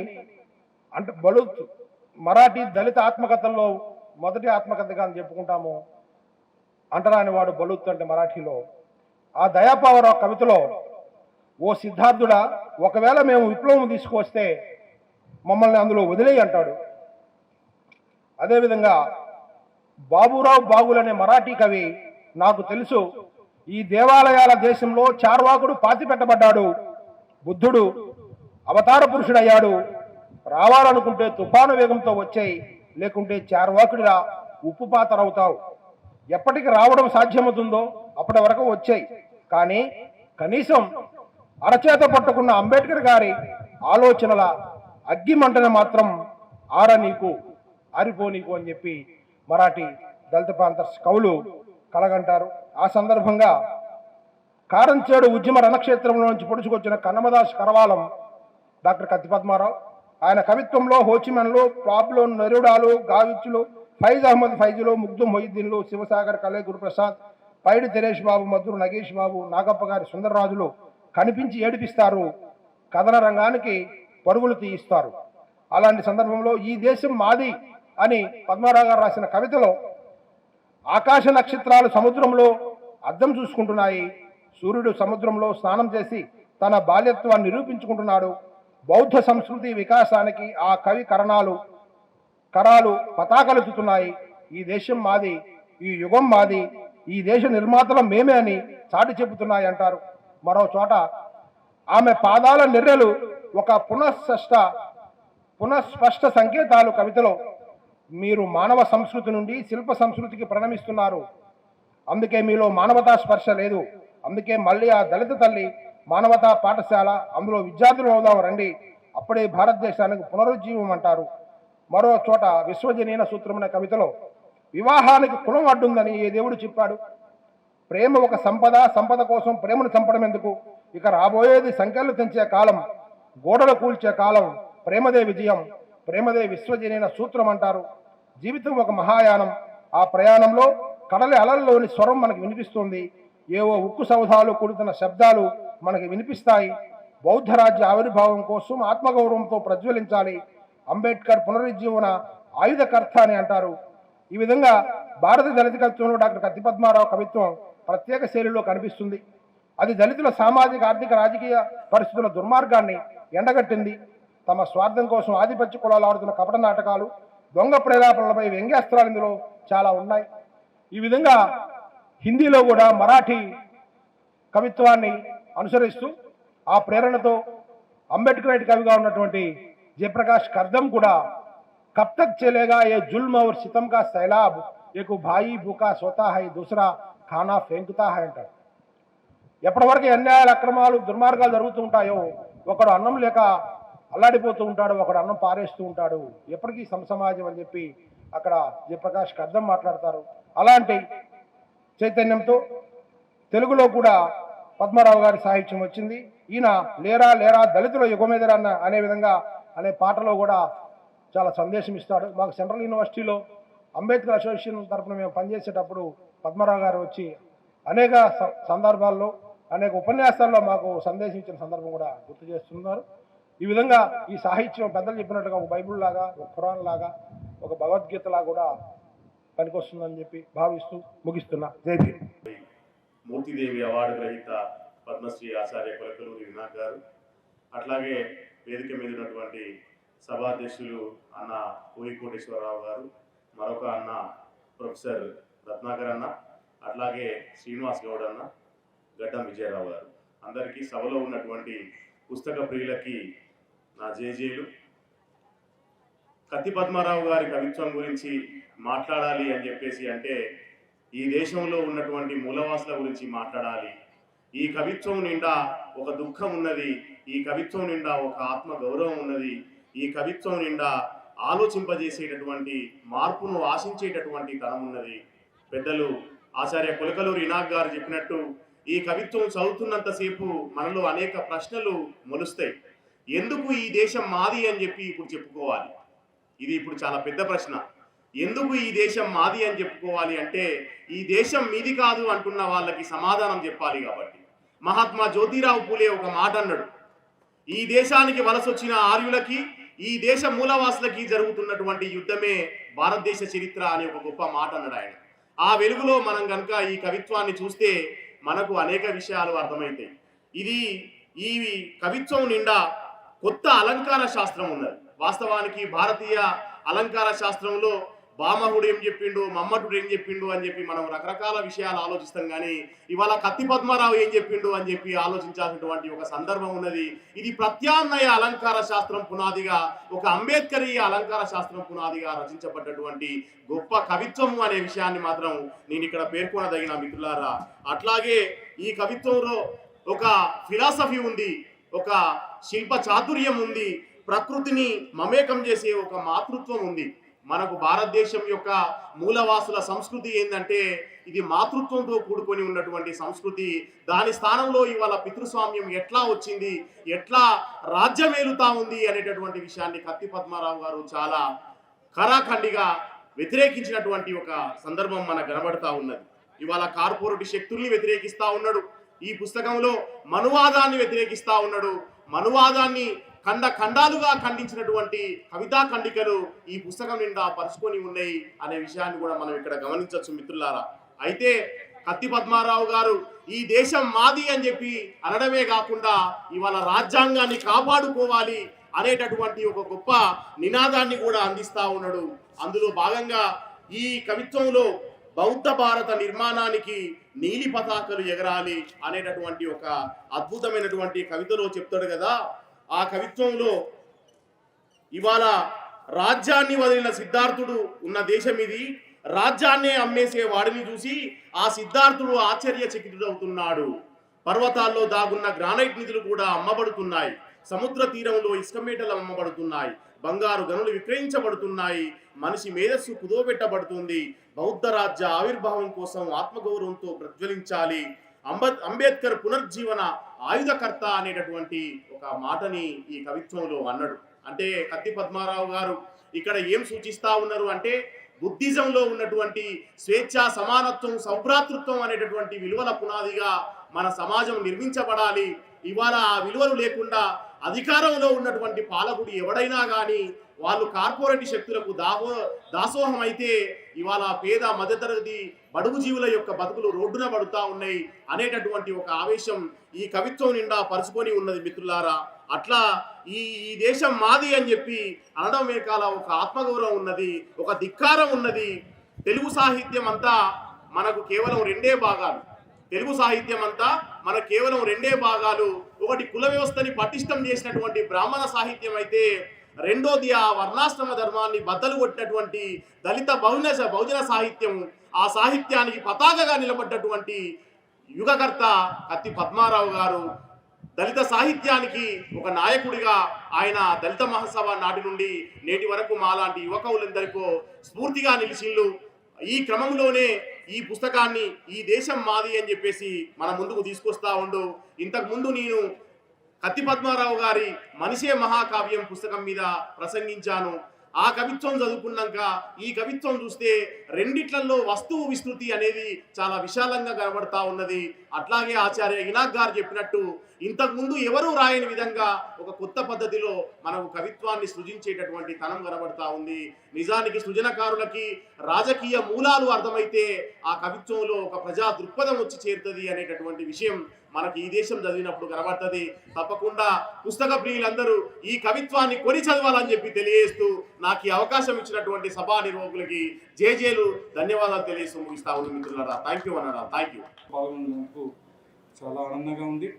అంటే బలూత్ మరాఠీ దళిత ఆత్మకథల్లో మొదటి ఆత్మకథగా అని చెప్పుకుంటాము. అంటరాని వాడు బలూత్ అంటే మరాఠీలో. ఆ దయాపావరావు కవితలో, ఓ సిద్ధార్థుడా, ఒకవేళ మేము విప్లవం తీసుకొస్తే మమ్మల్ని అందులో వదిలేయి అంటాడు. అదేవిధంగా బాబురావు బాగులనే మరాఠీ కవి, నాకు తెలుసు ఈ దేవాలయాల దేశంలో చార్వాకుడు పాతిపెట్టబడ్డాడు, బుద్ధుడు అవతార పురుషుడయ్యాడు, రావాలనుకుంటే తుఫాను వేగంతో వచ్చాయి, లేకుంటే చార్వాకుడిలా ఉప్పు పాతరవుతావు. ఎప్పటికి రావడం సాధ్యమవుతుందో అప్పటి వరకు వచ్చాయి, కానీ కనీసం అరచేత పట్టుకున్న అంబేద్కర్ గారి ఆలోచనల అగ్గి మంటను మాత్రం ఆరిపో నీకు అని చెప్పి మరాఠీ దళిత పాంథర్స్ కవులు కలగంటారు. ఆ సందర్భంగా కారంచేడు ఉద్యమ రణక్షేత్రంలో నుంచి పొడుచుకొచ్చిన కన్నమదాస్ కరవాలం డాక్టర్ కత్తి పద్మారావు. ఆయన కవిత్వంలో హోచిమన్లు, పాబ్లో నెరుడాలు, గావిచ్చులు, ఫైజ్ అహ్మద్ ఫైజులు, ముగ్ధు మొహిద్దీన్లు, శివసాగర్ కలే, గురుప్రసాద్, పైడి తెరేష్ బాబు, మధురు నగేష్ బాబు, నాగప్ప గారి సుందరరాజులు కనిపించి ఏడిపిస్తారు, కథన రంగానికి పరుగులు తీయిస్తారు. అలాంటి సందర్భంలో ఈ దేశం మాది అని పద్మారావు గారు రాసిన కవితలో ఆకాశ నక్షత్రాలు సముద్రంలో అద్దం చూసుకుంటున్నాయి, సూర్యుడు సముద్రంలో స్నానం చేసి తన బాల్యత్వాన్ని నిరూపించుకుంటున్నాడు, బౌద్ధ సంస్కృతి వికాసానికి ఆ కవి కరాలు పతాకలెత్తుతున్నాయి, ఈ దేశం మాది, ఈ యుగం మాది, ఈ దేశ నిర్మాతలం మేమే అని చాటి చెబుతున్నాయి అంటారు. మరో చోట ఆమె పాదాల నెర్రెలు ఒక పునఃస్పష్ట సంకేతాలు కవితలో, మీరు మానవ సంస్కృతి నుండి శిల్ప సంస్కృతికి ప్రణమిస్తున్నారు, అందుకే మీలో మానవతా స్పర్శ లేదు, అందుకే మళ్ళీ ఆ దళిత తల్లి మానవతా పాఠశాల, అందులో విద్యార్థులు అవుదాం రండి, అప్పుడే భారతదేశానికి పునరుజ్జీవం అంటారు. మరో చోట విశ్వజనీన సూత్రం అనే కవితలో, వివాహానికి కులం అడ్డుందని ఏ దేవుడు చెప్పాడు, ప్రేమ ఒక సంపద కోసం ప్రేమను చంపడం ఎందుకు, ఇక రాబోయేది సంఖ్యలు తెంచే కాలం, గోడలు కూల్చే కాలం, ప్రేమదే విజయం, ప్రేమదే విశ్వజనీన సూత్రం అంటారు. జీవితం ఒక మహాయానం. ఆ ప్రయాణంలో కడలి అలల్లోని స్వరం మనకు వినిపిస్తుంది. ఏవో ఉక్కు సౌధాలు కూడుతున్న శబ్దాలు మనకి వినిపిస్తాయి. బౌద్ధ రాజ్య ఆవిర్భావం కోసం ఆత్మగౌరవంతో ప్రజ్వలించాలి. అంబేద్కర్ పునరుజ్జీవన ఆయుధకర్త అని అంటారు. ఈ విధంగా భారత దళిత కవిత్వంలో డాక్టర్ కత్తి పద్మారావు కవిత్వం ప్రత్యేక శైలిలో కనిపిస్తుంది. అది దళితుల సామాజిక, ఆర్థిక, రాజకీయ పరిస్థితుల దుర్మార్గాన్ని ఎండగట్టింది. తమ స్వార్థం కోసం ఆధిపత్య కులాలు ఆడుతున్న కపట నాటకాలు, దొంగ ప్రేలాపనలపై వ్యంగ్యాస్త్రాలు ఇందులో చాలా ఉన్నాయి. ఈ విధంగా హిందీలో కూడా మరాఠీ కవిత్వాన్ని అనుసరిస్తూ ఆ ప్రేరణతో అంబేద్కరైట్ కవిగా ఉన్నటువంటి జయప్రకాష్ కర్దం కూడా కబ్ తక్ చలేగా ఏ జుల్మ్ और सितम का सैलाब एक भाई भूखा सोता है दूसरा खाना फेंकता है అంటారు. ఎప్పటివరకు అన్యాయాలు, అక్రమాలు, దుర్మార్గాలు జరుగుతూ ఉంటాయో ఒకడు అన్నం లేక అల్లాడిపోతూ ఉంటాడు, ఒకడు అన్నం పారేస్తూ ఉంటాడు. ఎప్పటికీ సమసమాజం అని చెప్పి అక్కడ జయప్రకాష్ కర్దం మాట్లాడతారు. అలాంటి చైతన్యంతో తెలుగులో కూడా పద్మారావు గారి సాహిత్యం వచ్చింది. ఈయన లేరా లేరా దళితుల యుగమేదరా అనే విధంగా అనే పాటలో కూడా చాలా సందేశం ఇస్తాడు. మాకు సెంట్రల్ యూనివర్సిటీలో అంబేద్కర్ అసోసియేషన్ తరఫున మేము పనిచేసేటప్పుడు పద్మారావు గారు వచ్చి అనేక సందర్భాల్లో, అనేక ఉపన్యాసాల్లో మాకు సందేశం ఇచ్చిన సందర్భం కూడా గుర్తు చేస్తున్నారు. ఈ విధంగా ఈ సాహిత్యం పెద్దలు చెప్పినట్టుగా ఒక బైబుల్ లాగా, ఒక ఖురాన్ లాగా, ఒక భగవద్గీతలా కూడా పనికొస్తుందని చెప్పి భావిస్తూ ముగిస్తున్నా. జై భీమ్. మూర్తిదేవి అవార్డు గ్రహీత పద్మశ్రీ ఆచార్య కొలకలూరి వినాయక్ గారు, అట్లాగే వేదిక మీద ఉన్నటువంటి సభాధ్యక్షులు అన్న కోయి కోటేశ్వరరావు గారు, మరొక అన్న ప్రొఫెసర్ రత్నాకర్ అన్న, అట్లాగే శ్రీనివాస్ గౌడ్ అన్న, గడ్డం విజయరావు గారు, అందరికీ సభలో ఉన్నటువంటి పుస్తక ప్రియులకి నా జేజేలు. కత్తి పద్మారావు గారి కవిత్వం గురించి మాట్లాడాలి అని చెప్పేసి అంటే ఈ దేశంలో ఉన్నటువంటి మూలవాసుల గురించి మాట్లాడాలి. ఈ కవిత్వం నిండా ఒక దుఃఖం ఉన్నది, ఈ కవిత్వం నిండా ఒక ఆత్మ గౌరవం ఉన్నది, ఈ కవిత్వం నిండా ఆలోచింపజేసేటటువంటి, మార్పును ఆశించేటటువంటి తనం ఉన్నది. పెద్దలు ఆచార్య కొలకలూరి వినాయక్ గారు చెప్పినట్టు ఈ కవిత్వం చదువుతున్నంతసేపు మనలో అనేక ప్రశ్నలు మొలుస్తాయి. ఎందుకు ఈ దేశం మాది అని చెప్పి ఇప్పుడు చెప్పుకోవాలి? ఇది ఇప్పుడు చాలా పెద్ద ప్రశ్న. ఎందుకు ఈ దేశం మాది అని చెప్పుకోవాలి అంటే ఈ దేశం మీది కాదు అంటున్న వాళ్ళకి సమాధానం చెప్పాలి. కాబట్టి మహాత్మా జ్యోతిరావు పూలే ఒక మాట అన్నాడు, ఈ దేశానికి వలసొచ్చిన ఆర్యులకి, ఈ దేశ మూలవాసులకి జరుగుతున్నటువంటి యుద్ధమే భారతదేశ చరిత్ర అని ఒక గొప్ప మాట అన్నాడు ఆయన. ఆ వెలుగులో మనం కనుక ఈ కవిత్వాన్ని చూస్తే మనకు అనేక విషయాలు అర్థమవుతాయి. ఈ కవిత్వం నిండా కొత్త అలంకార శాస్త్రం ఉన్నది. వాస్తవానికి భారతీయ అలంకార శాస్త్రంలో బామహుడు ఏం చెప్పిండు, మమ్మటుడు ఏం చెప్పిండు అని చెప్పి మనం రకరకాల విషయాలు ఆలోచిస్తాం. కానీ ఇవాళ కత్తి పద్మారావు ఏం చెప్పిండు అని చెప్పి ఆలోచించాల్సినటువంటి ఒక సందర్భం ఉన్నది. ఇది ప్రత్యామ్నాయ అలంకార శాస్త్రం పునాదిగా, ఒక అంబేద్కరీయ అలంకార శాస్త్రం పునాదిగా రచించబడ్డటువంటి గొప్ప కవిత్వము అనే విషయాన్ని మాత్రం నేను ఇక్కడ పేర్కొనదగిన మిత్రులారా. అట్లాగే ఈ కవిత్వంలో ఒక ఫిలాసఫీ ఉంది, ఒక శిల్ప చాతుర్యం ఉంది, ప్రకృతిని మమేకం చేసే ఒక మాతృత్వం ఉంది. మనకు భారతదేశం యొక్క మూలవాసుల సంస్కృతి ఏంటంటే ఇది మాతృత్వంతో కూడుకొని ఉన్నటువంటి సంస్కృతి. దాని స్థానంలో ఇవాళ పితృస్వామ్యం ఎట్లా వచ్చింది, ఎట్లా రాజ్యమేలుతా ఉంది అనేటటువంటి విషయాన్ని కత్తి పద్మారావు గారు చాలా ఖరాఖండిగా వ్యతిరేకించినటువంటి ఒక సందర్భం మనకు కనబడతా ఉన్నది. ఇవాళ కార్పొరేట్ శక్తుల్ని వ్యతిరేకిస్తా ఉన్నాడు. ఈ పుస్తకంలో మనువాదాన్ని వ్యతిరేకిస్తా ఉన్నాడు. మనువాదాన్ని ఖండాలుగా ఖండించినటువంటి కవితా ఖండికలు ఈ పుస్తకం నిండా పరుచుకొని ఉన్నాయి అనే విషయాన్ని కూడా మనం ఇక్కడ గమనించవచ్చు మిత్రులారా. అయితే కత్తి పద్మారావు గారు ఈ దేశం మాది అని చెప్పి అనడమే కాకుండా ఇవాళ రాజ్యాంగాన్ని కాపాడుకోవాలి అనేటటువంటి ఒక గొప్ప నినాదాన్ని కూడా అందిస్తా ఉన్నాడు. అందులో భాగంగా ఈ కవిత్వంలో బౌద్ధ భారత నిర్మాణానికి నీలి పతాకలు ఎగరాలి అనేటటువంటి ఒక అద్భుతమైనటువంటి కవితలో చెప్తాడు కదా. ఆ కవిత్వంలో ఇవాళ రాజ్యాన్ని వదిలిన సిద్ధార్థుడు ఉన్న దేశం ఇది, రాజ్యాన్నే అమ్మేసే వాడిని చూసి ఆ సిద్ధార్థుడు ఆశ్చర్యచకితుడవుతున్నాడు. పర్వతాల్లో దాగున్న గ్రానైట్ నిధులు కూడా అమ్మబడుతున్నాయి, సముద్ర తీరంలో ఇసుకమేటలు అమ్మబడుతున్నాయి, బంగారు గనులు విక్రయించబడుతున్నాయి, మనిషి మేధస్సు కుదోబెట్టబడుతుంది. బౌద్ధ రాజ్య ఆవిర్భావం కోసం ఆత్మగౌరవంతో ప్రజ్వలించాలి. అంబేద్కర్ పునర్జీవన ఆయుధకర్త అనేటటువంటి ఒక మాటని ఈ కవిత్వంలో అన్నాడు. అంటే కత్తి పద్మారావు గారు ఇక్కడ ఏం సూచిస్తా ఉన్నారు అంటే బుద్ధిజంలో ఉన్నటువంటి స్వేచ్ఛ, సమానత్వం, సౌభ్రాతృత్వం అనేటటువంటి విలువల పునాదిగా మన సమాజం నిర్మించబడాలి. ఇవాళ ఆ విలువలు లేకుండా అధికారంలో ఉన్నటువంటి పాలకుడు ఎవడైనా కానీ వాళ్ళు కార్పొరేట్ శక్తులకు దాసోహం అయితే ఇవాళ పేద మధ్యతరగతి బడుగు జీవుల యొక్క బతుకులు రోడ్డున పడుతూ ఉన్నాయి అనేటటువంటి ఒక ఆవేశం ఈ కవిత్వం నిండా పరుచుకొని ఉన్నది మిత్రులారా. అట్లా ఈ దేశం మాది అని చెప్పి అనడం వెనకాల ఒక ఆత్మగౌరవం ఉన్నది, ఒక ధిక్కారం ఉన్నది. తెలుగు సాహిత్యం అంతా మనకు కేవలం రెండే భాగాలు. తెలుగు సాహిత్యం అంతా మనకు కేవలం రెండే భాగాలు. ఒకటి కుల వ్యవస్థని పటిష్టం చేసినటువంటి బ్రాహ్మణ సాహిత్యం అయితే, రెండోది ఆ వర్ణాశ్రమ ధర్మాన్ని బద్దలు కొట్టినటువంటి దళిత బహుజన సాహిత్యం. ఆ సాహిత్యానికి పతాకగా నిలబడ్డటువంటి యుగకర్త కత్తి పద్మారావు గారు. దళిత సాహిత్యానికి ఒక నాయకుడిగా ఆయన దళిత మహాసభ నాటి నుండి నేటి వరకు మాలాంటి యువకులందరికీ స్ఫూర్తిగా నిలిచిండు. ఈ క్రమంలోనే ఈ పుస్తకాన్ని ఈ దేశం మాది అని చెప్పేసి మన ముందుకు తీసుకొస్తా ఉండు. ఇంతకుముందు నేను కత్తి పద్మారావు గారి మనిషే మహాకావ్యం పుస్తకం మీద ప్రసంగించాను. ఆ కవిత్వం చదువుకున్నాక ఈ కవిత్వం చూస్తే రెండిట్లలో వస్తువు విస్తృతి అనేది చాలా విశాలంగా కనబడతా ఉన్నది. అట్లాగే ఆచార్య ఇనాక్ గారు చెప్పినట్టు ఇంతకుముందు ఎవరూ రాయని విధంగా ఒక కొత్త పద్ధతిలో మనకు కవిత్వాన్ని సృజించేటటువంటి తనం కనబడతా ఉంది. నిజానికి సృజనకారులకి రాజకీయ మూలాలు అర్థమైతే ఆ కవిత్వంలో ఒక ప్రజా దృక్పథం వచ్చి చేరుతుంది అనేటటువంటి విషయం మనకి ఈ దేశం చదివినప్పుడు కనబడుతుంది. తప్పకుండా పుస్తక ప్రియులందరూ ఈ కవిత్వాన్ని కొని చదవాలని చెప్పి తెలియజేస్తూ నాకు ఈ అవకాశం ఇచ్చినటువంటి సభా నిర్వాహకులకి జేజేలు ధన్యవాదాలు తెలియజేస్తూ ముగిస్తా ఉంది మిత్రులారా. థ్యాంక్ యూ అన్నారా. Thank you. పాల్గొన్నందుకు చాలా ఆనందంగా ఉంది.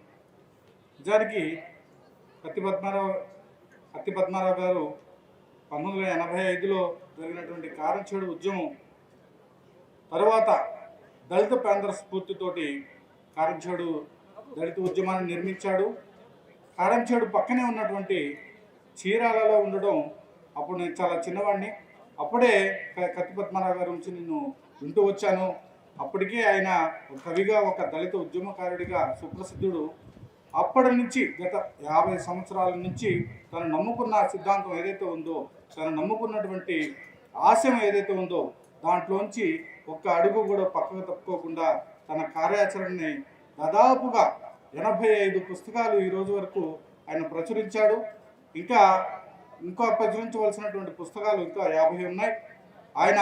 నిజానికి కత్తి పద్మారావు గారు 1985లో జరిగినటువంటి కారంచేడు ఉద్యమం తర్వాత దళిత ప్రాంతర స్ఫూర్తితోటి కారంచేడు దళిత ఉద్యమాన్ని నిర్మించాడు. కారంచేడు పక్కనే ఉన్నటువంటి చీరాలలో ఉండడం, అప్పుడు నేను చాలా చిన్నవాడిని. అప్పుడే కత్తి పద్మారావు గారి నుంచి నేను వింటూ వచ్చాను. అప్పటికే ఆయన కవిగా, ఒక దళిత ఉద్యమకారుడిగా సుప్రసిద్ధుడు. అప్పటి నుంచి గత 50 సంవత్సరాల నుంచి తను నమ్ముకున్న సిద్ధాంతం ఏదైతే ఉందో, తను నమ్ముకున్నటువంటి ఆశయం ఏదైతే ఉందో, దాంట్లోంచి ఒక్క అడుగు కూడా పక్కకు తప్పుకోకుండా తన కార్యాచరణని దాదాపుగా 85 పుస్తకాలు ఈ రోజు వరకు ఆయన ప్రచురించాడు. ఇంకా ప్రచురించవలసినటువంటి పుస్తకాలు ఇంకా 50 ఉన్నాయి. ఆయన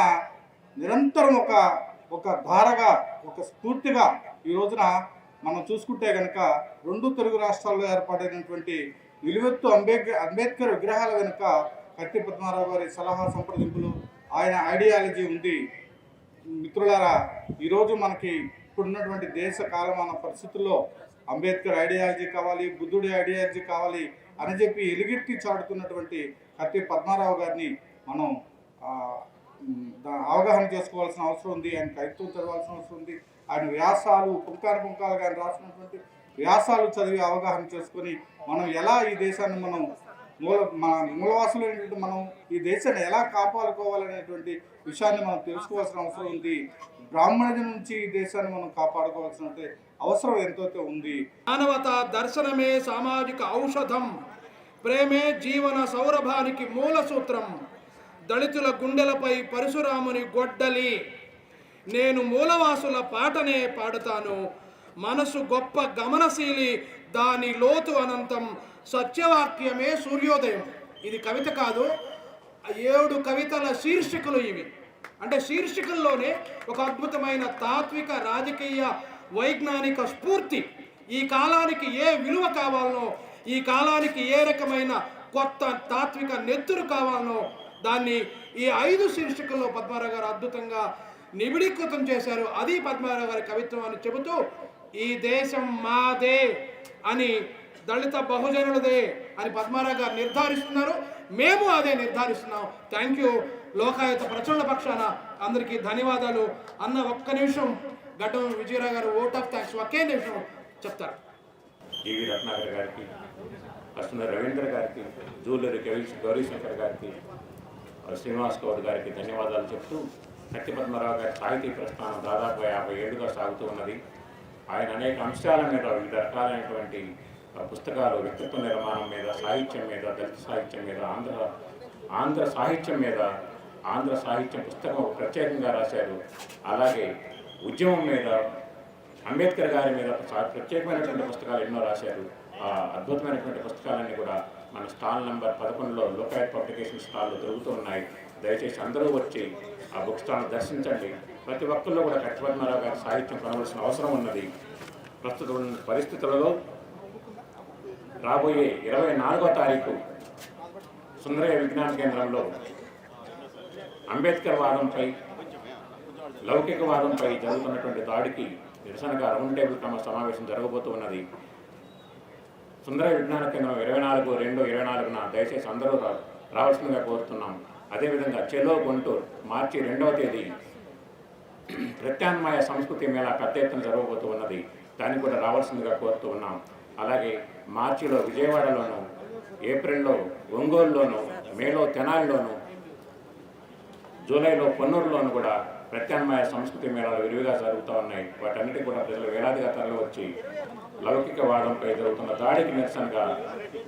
నిరంతరం ఒక ధారగా, ఒక స్ఫూర్తిగా ఈ రోజున మనం చూసుకుంటే కనుక 2 తెలుగు రాష్ట్రాల్లో ఏర్పాటైనటువంటి నిలువెత్తు అంబేద్కర్ విగ్రహాల వెనుక కత్తి పద్మారావు గారి సలహా సంప్రదింపులు, ఆయన ఐడియాలజీ ఉంది. మిత్రులారా, ఈరోజు మనకి ఇప్పుడున్నటువంటి దేశ కాలమాన పరిస్థితుల్లో అంబేద్కర్ ఐడియాలజీ కావాలి, బుద్ధుడి ఐడియాలజీ కావాలి అని చెప్పి ఎలుగెత్తి చాటుతున్నటువంటి కత్తి పద్మారావు గారిని మనం అవగాహన చేసుకోవాల్సిన అవసరం ఉంది. ఆయన కవిత్వం చదవాల్సిన అవసరం ఉంది. ఆయన వ్యాసాలు పుంకాలుగా ఆయన రాసినటువంటి వ్యాసాలు చదివి అవగాహన చేసుకొని మనం ఎలా ఈ దేశాన్ని మన మూలవాసులైనటువంటి మనం ఈ దేశాన్ని ఎలా కాపాడుకోవాలనేటువంటి విషయాన్ని మనం తెలుసుకోవాల్సిన అవసరం ఉంది. బ్రాహ్మణుడి నుంచి ఈ దేశాన్ని మనం కాపాడుకోవాల్సిన అవసరం ఎంతో ఉంది. మానవతా దర్శనమే సామాజిక ఔషధం, ప్రేమే జీవన సౌరభానికి మూల సూత్రం, దళితుల గుండెలపై పరశురాముని గొడ్డలి, నేను మూలవాసుల పాటనే పాడుతాను, మనసు గొప్ప గమనశీలి, దాని లోతు అనంతం, సత్యవాక్యమే సూర్యోదయం. ఇది కవిత కాదు, 7 కవితల శీర్షికలు ఇవి. అంటే శీర్షికల్లోనే ఒక అద్భుతమైన తాత్విక, రాజకీయ, వైజ్ఞానిక స్ఫూర్తి. ఈ కాలానికి ఏ విలువ కావాలనో, ఈ కాలానికి ఏ రకమైన కొత్త తాత్విక నెత్తురు కావాలనో దాన్ని ఈ 5 శీర్షికల్లో పద్మారావు గారు అద్భుతంగా నిబిడీకృతం చేశారు. అది పద్మారావు గారి కవిత్వం అని చెబుతూ, ఈ దేశం మాదే అని, దళిత బహుజనులదే అని పద్మారావు గారు నిర్ధారిస్తున్నారు. మేము అదే నిర్ధారిస్తున్నాం. Thank you. లోకాయుత ప్రచురణ పక్షాన అందరికీ ధన్యవాదాలు. అన్న ఒక్క నిమిషం గడ్డం విజయరావు గారు ఓట్ ఆఫ్ థ్యాంక్స్ ఒకే నిమిషం చెప్తారు. టీవీ రత్నాకర్ గారికి, కృష్ణ రవీంద్ర గారికి, జూలూరి గౌరీశంకర్ గారికి, శ్రీనివాస్ గౌడ్ గారికి ధన్యవాదాలు చెప్తూ, కత్తి పద్మారావు గారి సాహితీ ప్రస్థానం దాదాపు 50 ఏళ్లుగా సాగుతూ ఉన్నది. ఆయన అనేక అంశాల మీద, వివిధ రకాలైనటువంటి పుస్తకాలు, వ్యక్తిత్వ నిర్మాణం మీద, సాహిత్యం మీద, దళిత సాహిత్యం మీద, ఆంధ్ర సాహిత్యం మీద ఆంధ్ర సాహిత్యం పుస్తకం ప్రత్యేకంగా రాశారు. అలాగే ఉద్యమం మీద, అంబేద్కర్ గారి మీద ప్రత్యేకమైనటువంటి పుస్తకాలు ఎన్నో రాశారు. ఆ అద్భుతమైనటువంటి పుస్తకాలన్నీ కూడా మన స్టాల్ నెంబర్ 11లో లోకాయత్ పబ్లికేషన్ స్టాల్లో దొరుకుతూ ఉన్నాయి. దయచేసి అందరూ వచ్చి ఆ బుక్ స్టాల్ను దర్శించండి. ప్రతి ఒక్కరిలో కూడా కత్తిపద్మారావు గారి సాహిత్యం కొనవలసిన అవసరం ఉన్నది. ప్రస్తుతం ఉన్న పరిస్థితులలో రాబోయే 24వ తారీఖు సుందరయ్య విజ్ఞాన కేంద్రంలో అంబేద్కర్ వాదంపై, లౌకికవాదంపై జరుగుతున్నటువంటి దాడికి నిరసనగా రౌండ్ టేబుల్ సమావేశం జరగబోతూ ఉన్నది. సుందరయ్య విజ్ఞాన కేంద్రం 24/2/24న దయచేసి అందరూ రావాల్సిందిగా కోరుతున్నాం. అదేవిధంగా చెలో గుంటూరు మార్చి 2వ తేదీ ప్రత్యామ్నాయ సంస్కృతి మేళా పెద్ద ఎత్తున జరగబోతూ ఉన్నది. దానికి కూడా రావాల్సిందిగా కోరుతూ ఉన్నాం. అలాగే మార్చిలో విజయవాడలోను, ఏప్రిల్లో ఒంగోలులోను, మేలో తెనాలిలోను, జూలైలో పొన్నూరులోను కూడా ప్రత్యామ్నాయ సంస్కృతి మేళాలు విరివిగా జరుగుతూ ఉన్నాయి. వాటన్నిటి కూడా ప్రజలు వేలాదిగా తరలివచ్చి లౌకికవాదంపై జరుగుతున్న దాడికి నిరసనగా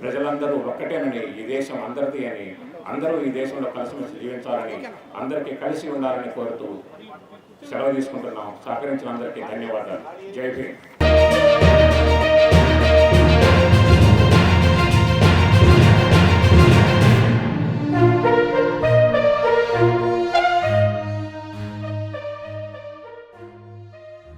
ప్రజలందరూ ఒక్కటేనని, ఈ దేశం అందరిది అని, అందరూ ఈ దేశంలో కలిసిమెలిసి జీవించాలని, అందరికీ కలిసి ఉండాలని కోరుతూ సెలవు తీసుకుంటున్నాం. సహకరించిన అందరికీ ధన్యవాదాలు. జై భీమ్.